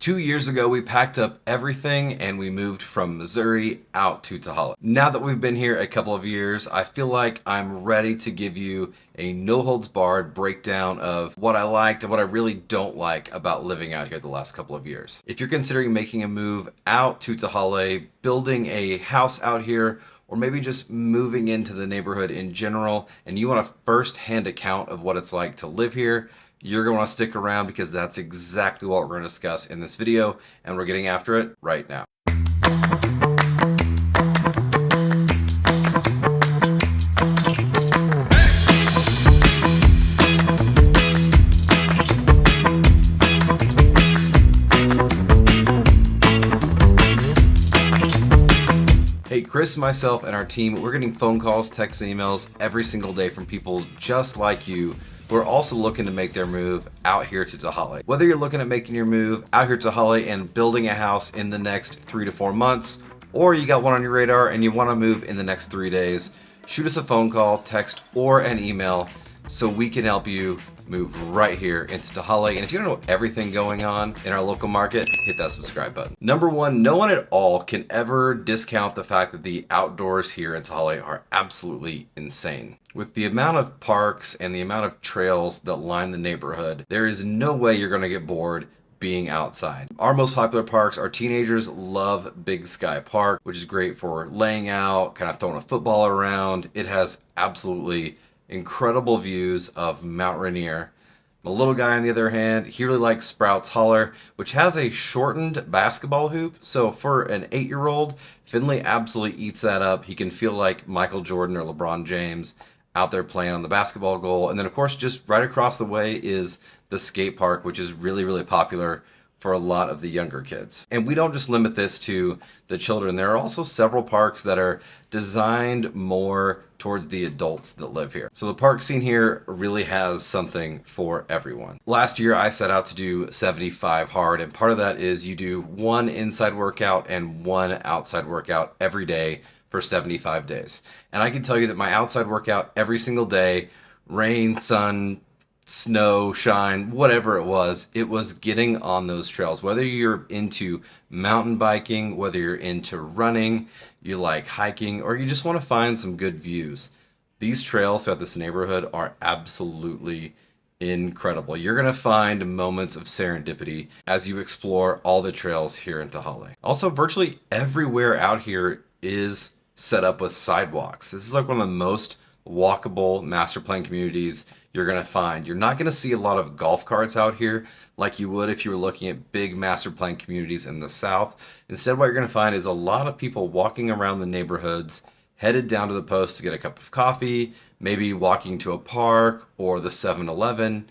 2 years ago, we packed up everything and we moved from Missouri out to Tehaleh. Now that we've been here a couple of years, I feel like I'm ready to give you a no-holds-barred breakdown of what I liked and what I really don't like about living out here the last couple of years. If you're considering making a move out to Tehaleh, building a house out here, or maybe just moving into the neighborhood in general, and you want a first-hand account of what it's like to live here, you're going to want to stick around because that's exactly what we're going to discuss in this video, and we're getting after it right now. Hey, Chris, myself, and our team, we're getting phone calls, texts, and emails every single day from people just like you who are also looking to make their move out here to Tehaleh. Whether you're looking at making your move out here to Tehaleh and building a house in the next 3 to 4 months, or you got one on your radar and you want to move in the next 3 days, shoot us a phone call, text, or an email so we can help you move right here into Tehaleh. And if you don't know everything going on in our local market, hit that subscribe button. Number one, no one at all can ever discount the fact that the outdoors here in Tehaleh are absolutely insane. With the amount of parks and the amount of trails that line the neighborhood, there is no way you're going to get bored being outside. Our most popular parks, our teenagers love Big Sky Park, which is great for laying out, kind of throwing a football around. It has absolutely incredible views of Mount Rainier. My little guy, on the other hand, he really likes Sprouts Holler, which has a shortened basketball hoop. So for an 8-year-old, Finley absolutely eats that up. He can feel like Michael Jordan or LeBron James out there playing on the basketball goal. And then, of course, just right across the way is the skate park, which is really, really popular for a lot of the younger kids. And we don't just limit this to the children. There are also several parks that are designed more towards the adults that live here. So the park scene here really has something for everyone. Last year, I set out to do 75 hard, and part of that is you do one inside workout and one outside workout every day for 75 days. And I can tell you that my outside workout every single day, rain, sun, snow, shine, whatever it was getting on those trails. Whether you're into mountain biking, whether you're into running, you like hiking, or you just want to find some good views, these trails throughout this neighborhood are absolutely incredible. You're going to find moments of serendipity as you explore all the trails here in Tehaleh. Also, virtually everywhere out here is set up with sidewalks. This is like one of the most walkable master plan communities you're going to find. You're not going to see a lot of golf carts out here like you would if you were looking at big master plan communities in the south. Instead, what you're going to find is a lot of people walking around the neighborhoods, headed down to the post to get a cup of coffee, maybe walking to a park or the 7-Eleven.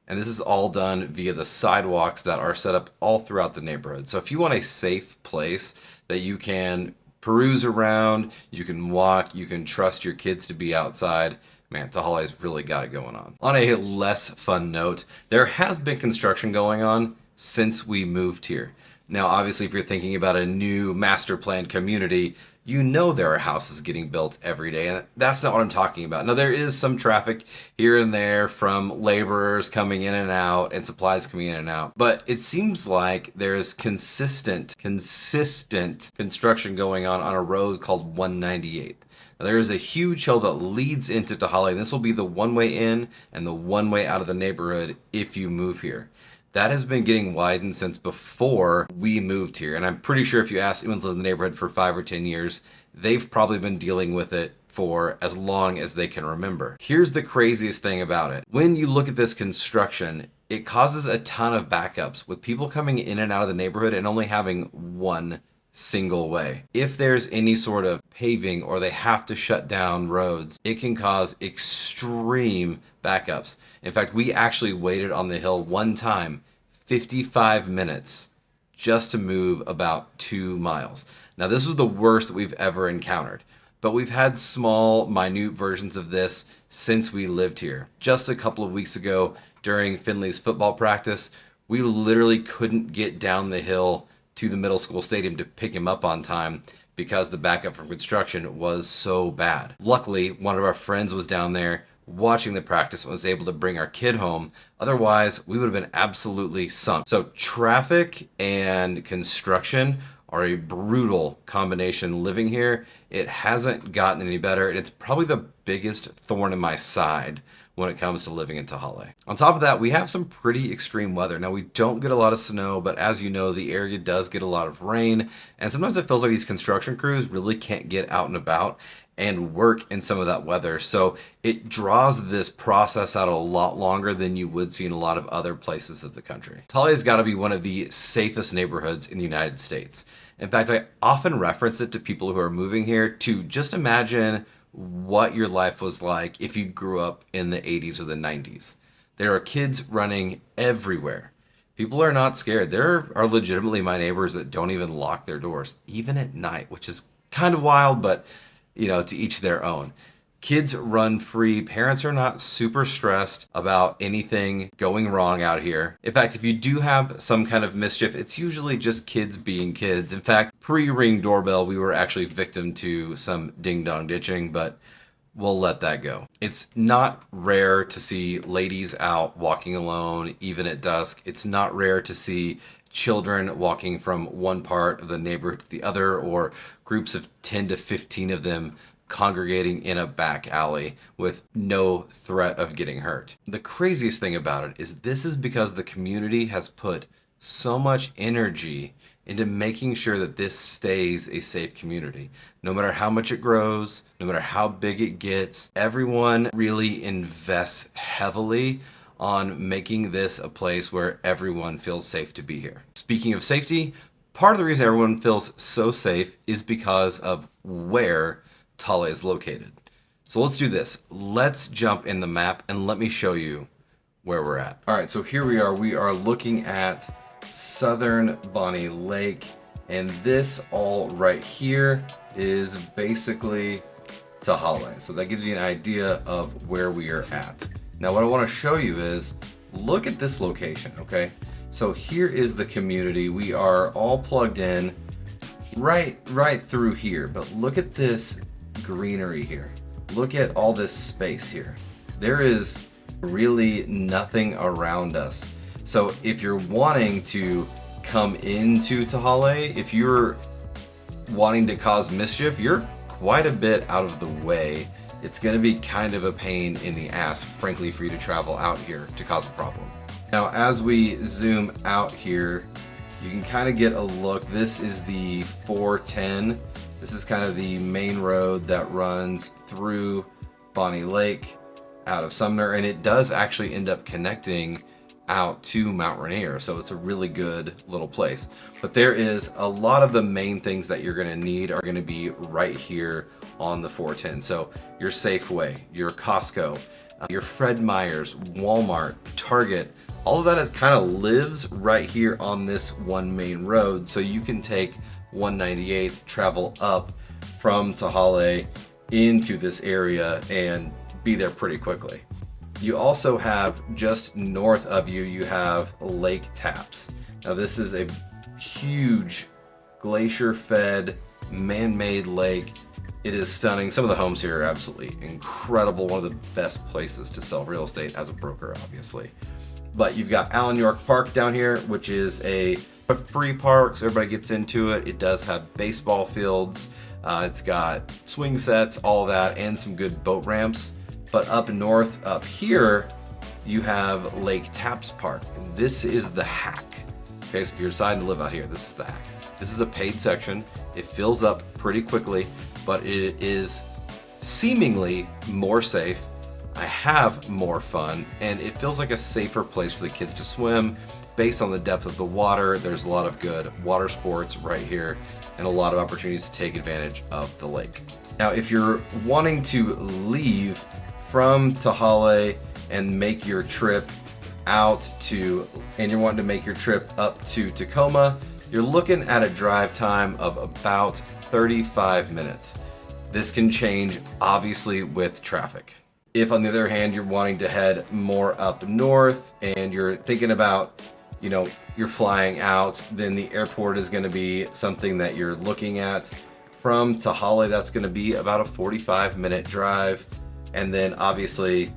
And this is all done via the sidewalks that are set up all throughout the neighborhood. So if you want a safe place that you can peruse around, you can walk, you can trust your kids to be outside, man, Tehaleh's really got it going on. On a less fun note, there has been construction going on since we moved here. Now, obviously, if you're thinking about a new master plan community, you know there are houses getting built every day, and that's not what I'm talking about. Now, there is some traffic here and there from laborers coming in and out and supplies coming in and out, but it seems like there's consistent construction going on a road called 198th. Now, there is a huge hill that leads into Tehaleh, and this will be the one-way in and the one-way out of the neighborhood if you move here. That has been getting widened since before we moved here, and I'm pretty sure if you ask anyone who's lived in the neighborhood for 5 or 10 years, they've probably been dealing with it for as long as they can remember. Here's the craziest thing about it. When you look at this construction, it causes a ton of backups with people coming in and out of the neighborhood and only having one single way. If there's any sort of paving or they have to shut down roads, it can cause extreme backups. In fact, we actually waited on the hill one time, 55 minutes, just to move about 2 miles. Now, this was the worst that we've ever encountered, but we've had small, minute versions of this since we lived here. Just a couple of weeks ago, during Finley's football practice, we literally couldn't get down the hill to the middle school stadium to pick him up on time because the backup from construction was so bad. Luckily, one of our friends was down there watching the practice and was able to bring our kid home. Otherwise, we would have been absolutely sunk. So traffic and construction are a brutal combination living here. It hasn't gotten any better, and it's probably the biggest thorn in my side when it comes to living in Tehaleh. On top of that, we have some pretty extreme weather. Now, we don't get a lot of snow, but as you know, the area does get a lot of rain, and sometimes it feels like these construction crews really can't get out and about and work in some of that weather. So it draws this process out a lot longer than you would see in a lot of other places of the country. Tehaleh has got to be one of the safest neighborhoods in the United States. In fact, I often reference it to people who are moving here to just imagine what your life was like if you grew up in the 80s or the 90s. There are kids running everywhere. People are not scared. There are legitimately my neighbors that don't even lock their doors, even at night, which is kind of wild, but to each their own. Kids run free. Parents are not super stressed about anything going wrong out here. In fact, if you do have some kind of mischief, it's usually just kids being kids. In fact, pre-ring doorbell, we were actually victim to some ding-dong ditching, but we'll let that go. It's not rare to see ladies out walking alone, even at dusk. It's not rare to see children walking from one part of the neighborhood to the other, or groups of 10 to 15 of them congregating in a back alley with no threat of getting hurt. The craziest thing about it is this is because the community has put so much energy into making sure that this stays a safe community. No matter how much it grows, no matter how big it gets, everyone really invests heavily on making this a place where everyone feels safe to be here. Speaking of safety, part of the reason everyone feels so safe is because of where Tehaleh is located. So let's do this. Let's jump in the map and let me show you where we're at. All right, so here we are. We are looking at southern Bonney Lake, and this all right here is basically Tehaleh. So that gives you an idea of where we are at. Now what I want to show you is, look at this location, okay? So here is the community. We are all plugged in right through here, but look at this greenery here. Look at all this space here. There is really nothing around us. So if you're wanting to come into Tehaleh, if you're wanting to cause mischief, you're quite a bit out of the way. It's going to be kind of a pain in the ass, frankly, for you to travel out here to cause a problem. Now, as we zoom out here, you can kind of get a look. This is the 410. This is kind of the main road that runs through Bonney Lake out of Sumner, and it does actually end up connecting out to Mount Rainier, so it's a really good little place. But there is a lot of the main things that you're going to need are going to be right here on the 410. So your Safeway, your Costco, your Fred Meyer's, Walmart, Target, all of that is kind of lives right here on this one main road. So you can take 198, travel up from Tehaleh into this area and be there pretty quickly. You also have just north of you, you have Lake Tapps. Now this is a huge glacier-fed, man-made lake. It is stunning. Some of the homes here are absolutely incredible. One of the best places to sell real estate as a broker, obviously. But you've got Allen York Park down here, which is a free park, so everybody gets into it. It does have baseball fields. It's got swing sets, all that, and some good boat ramps. But up north, up here, you have Lake Tapps Park. And this is the hack. Okay, so if you're deciding to live out here, this is the hack. This is a paid section. It fills up pretty quickly, but it is seemingly more safe. I have more fun, and it feels like a safer place for the kids to swim based on the depth of the water. There's a lot of good water sports right here and a lot of opportunities to take advantage of the lake. Now, if you're wanting to leave from Tehaleh and make your trip out to, and you're wanting to make your trip up to Tacoma, you're looking at a drive time of about 35 minutes. This can change, obviously, with traffic. If, on the other hand, you're wanting to head more up north and you're thinking about, you're flying out, then the airport is going to be something that you're looking at. From Tehaleh, that's going to be about a 45-minute drive. And then obviously,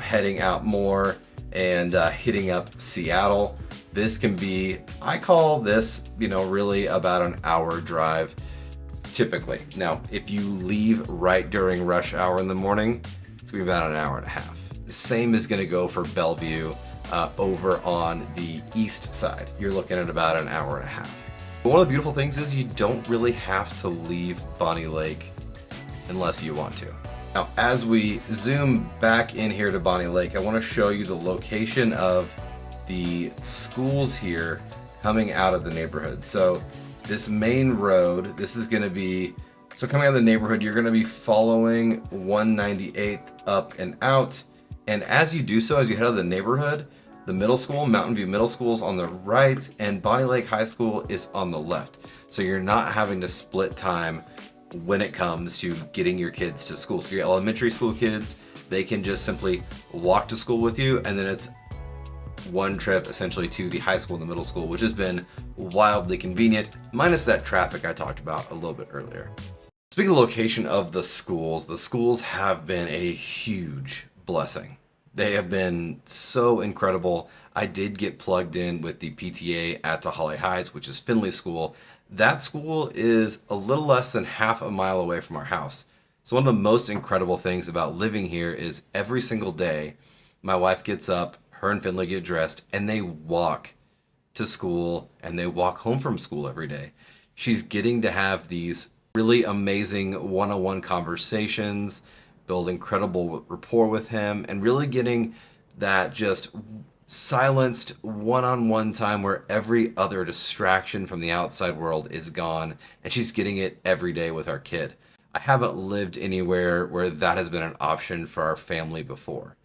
heading out more and hitting up Seattle. This can be, I call this, really about an hour drive typically. Now, if you leave right during rush hour in the morning, it's gonna be about an hour and a half. The same is gonna go for Bellevue over on the east side. You're looking at about an hour and a half. But one of the beautiful things is you don't really have to leave Bonney Lake unless you want to. Now, as we zoom back in here to Bonney Lake, I want to show you the location of the schools here coming out of the neighborhood. So this main road, this is going to be, so coming out of the neighborhood, you're going to be following 198th up and out. And as you do so, as you head out of the neighborhood, the middle school, Mountain View Middle School, is on the right, and Bonney Lake High School is on the left. So you're not having to split time when it comes to getting your kids to school. So your elementary school kids, they can just simply walk to school with you, and then it's one trip essentially to the high school and the middle school, which has been wildly convenient, minus that traffic I talked about a little bit earlier. Speaking of location of the schools have been a huge blessing. They have been so incredible. I did get plugged in with the PTA at Tehaleh Heights, which is Finley School. That school is a little less than half a mile away from our house. So one of the most incredible things about living here is every single day, my wife gets up, her and Finley get dressed, and they walk to school and they walk home from school every day. She's getting to have these really amazing one-on-one conversations, build incredible rapport with him, and really getting that just silenced one-on-one time where every other distraction from the outside world is gone, and she's getting it every day with our kid. I haven't lived anywhere where that has been an option for our family before.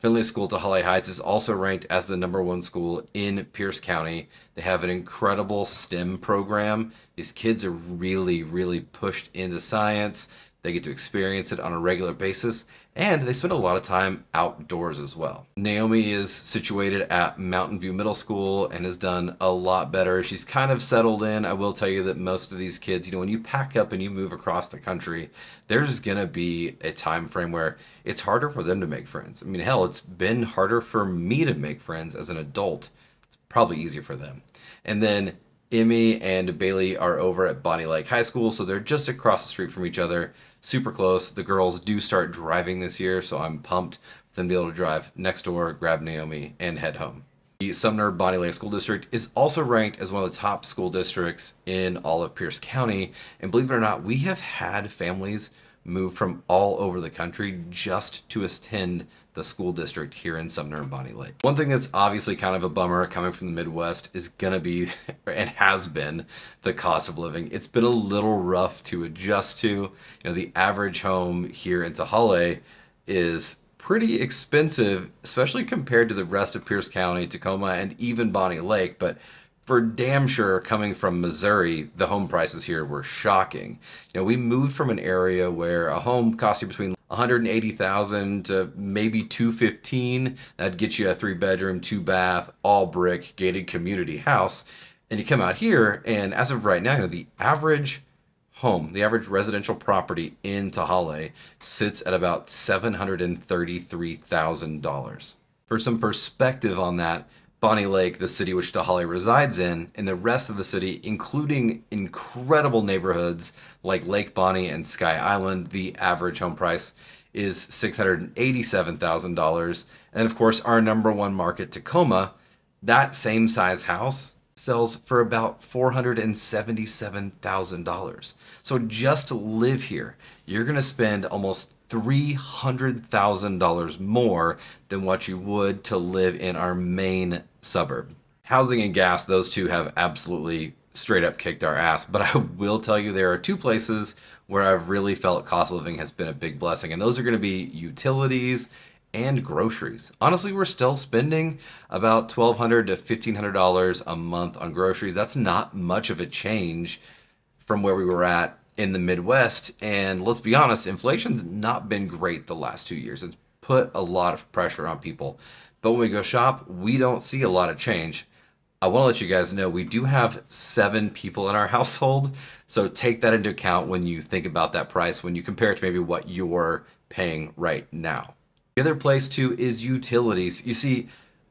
Finley School Tehaleh Heights is also ranked as the #1 school in Pierce County. They have an incredible STEM program. These kids are really, really pushed into science. They get to experience it on a regular basis, and they spend a lot of time outdoors as well. Naomi is situated at Mountain View Middle School and has done a lot better. She's kind of settled in. I will tell you that most of these kids, when you pack up and you move across the country, there's going to be a time frame where it's harder for them to make friends. I mean, hell, it's been harder for me to make friends as an adult. It's probably easier for them. And then Emmy and Bailey are over at Bonney Lake High School, so they're just across the street from each other, super close. The girls do start driving this year, so I'm pumped for them to be able to drive next door, grab Naomi, and head home. The Sumner Bonney Lake School District is also ranked as one of the top school districts in all of Pierce County, and believe it or not, we have had families move from all over the country just to attend the school district here in Sumner and Bonney Lake. One thing that's obviously kind of a bummer coming from the Midwest is gonna be, and has been, the cost of living. It's been a little rough to adjust to. The average home here in Tehaleh is pretty expensive, especially compared to the rest of Pierce County, Tacoma, and even Bonney Lake, but for damn sure, coming from Missouri, the home prices here were shocking. We moved from an area where a home cost you between $180,000 to maybe $215,000. That'd get you a 3-bedroom, 2-bath, all brick, gated community house. And you come out here, and as of right now, the average home, the average residential property in Tehaleh sits at about $733,000. For some perspective on that, Bonney Lake, the city which Tehaleh resides in, and the rest of the city, including incredible neighborhoods like Lake Bonney and Sky Island, the average home price is $687,000. And of course, our #1 market, Tacoma, that same size house sells for about $477,000. So just to live here, you're going to spend almost $300,000 more than what you would to live in our main suburb. Housing and gas, those two have absolutely straight up kicked our ass, but I will tell you there are two places where I've really felt cost of living has been a big blessing, and those are going to be utilities and groceries. Honestly, we're still spending about $1,200 to $1,500 a month on groceries. That's not much of a change from where we were at in the Midwest, and let's be honest, inflation's not been great the last 2 years. It's put a lot of pressure on people. But when we go shop, we don't see a lot of change. I want to let you guys know we do have 7 people in our household, so take that into account when you think about that price, when you compare it to maybe what your paying right now. The other place too is utilities. You see,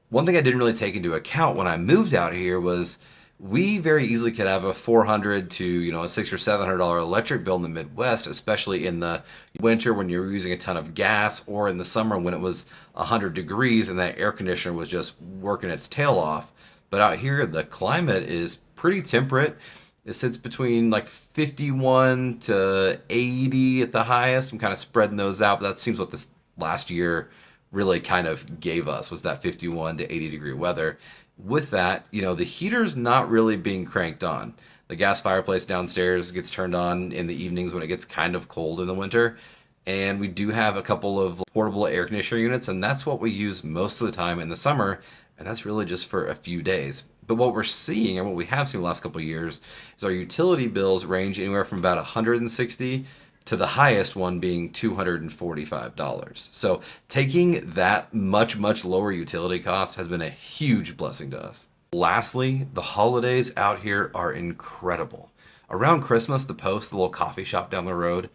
one thing I didn't really take into account when I moved out here was we very easily could have a $400 to a $600 or $700 electric bill in the Midwest, especially in the winter when you're using a ton of gas, or in the summer when it was 100 degrees and that air conditioner was just working its tail off. But out here, the climate is pretty temperate. It sits between like 51 to 80 at the highest. I'm kind of spreading those out, but that seems what this last year really kind of gave us, was that 51 to 80 degree weather. With that, the heater's not really being cranked on. The gas fireplace downstairs gets turned on in the evenings when it gets kind of cold in the winter. And we do have a couple of portable air conditioner units, and that's what we use most of the time in the summer. And that's really just for a few days. But what we're seeing, and what we have seen the last couple of years, is our utility bills range anywhere from about 160 to the highest one being $245. So taking that much, much lower utility cost has been a huge blessing to us. Lastly, the holidays out here are incredible. Around Christmas, the Post, the little coffee shop down the road,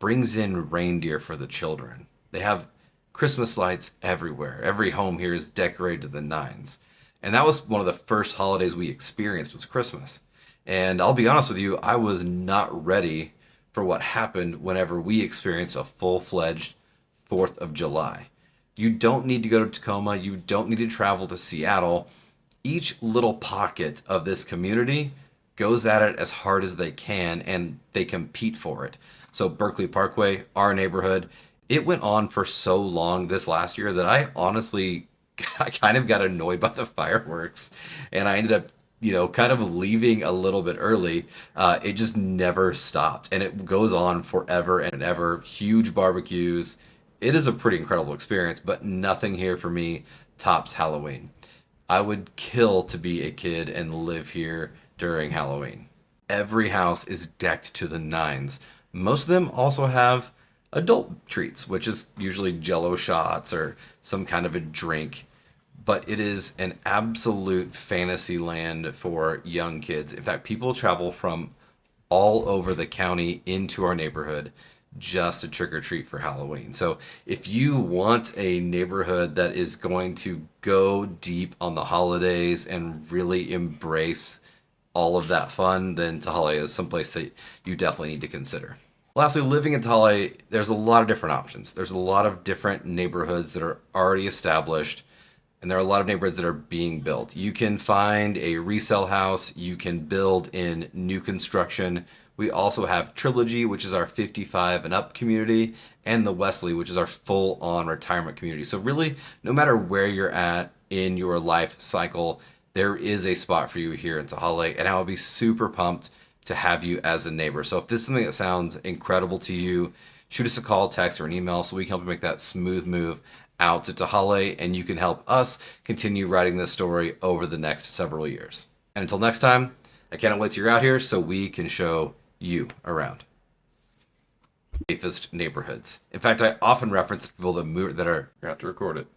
brings in reindeer for the children. They have Christmas lights everywhere. Every home here is decorated to the nines. And that was one of the first holidays we experienced, was Christmas. And I'll be honest with you, I was not ready for what happened whenever we experienced a full-fledged 4th of July. You don't need to go to Tacoma. You don't need to travel to Seattle. Each little pocket of this community goes at it as hard as they can, and they compete for it. So Berkeley Parkway, our neighborhood, it went on for so long this last year that I kind of got annoyed by the fireworks, and I ended up kind of leaving a little bit early. It just never stopped, and it goes on forever and ever. Huge barbecues. It is a pretty incredible experience, but nothing here for me tops Halloween. I would kill to be a kid and live here during Halloween. Every house is decked to the nines. Most of them also have adult treats, which is usually Jello shots or some kind of a drink. But it is an absolute fantasy land for young kids. In fact, people travel from all over the county into our neighborhood just to trick or treat for Halloween. So if you want a neighborhood that is going to go deep on the holidays and really embrace all of that fun, then Tehaleh is someplace that you definitely need to consider. Lastly, living in Tehaleh, there's a lot of different options. There's a lot of different neighborhoods that are already established, and there are a lot of neighborhoods that are being built. You can find a resale house. You can build in new construction. We also have Trilogy, which is our 55 and up community, and the Wesley, which is our full-on retirement community. So really, no matter where you're at in your life cycle, there is a spot for you here in Tehaleh, and I will be super pumped to have you as a neighbor. So if this is something that sounds incredible to you, shoot us a call, text, or an email so we can help you make that smooth move out to Tehaleh, and you can help us continue writing this story over the next several years. And until next time, I cannot wait till you're out here so we can show you around safest neighborhoods. In fact, I often reference people that are have to record it.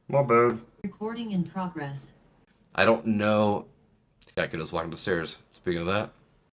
My bad. Recording in progress. I don't know. Yeah, I could just walk up the stairs. Speaking of that.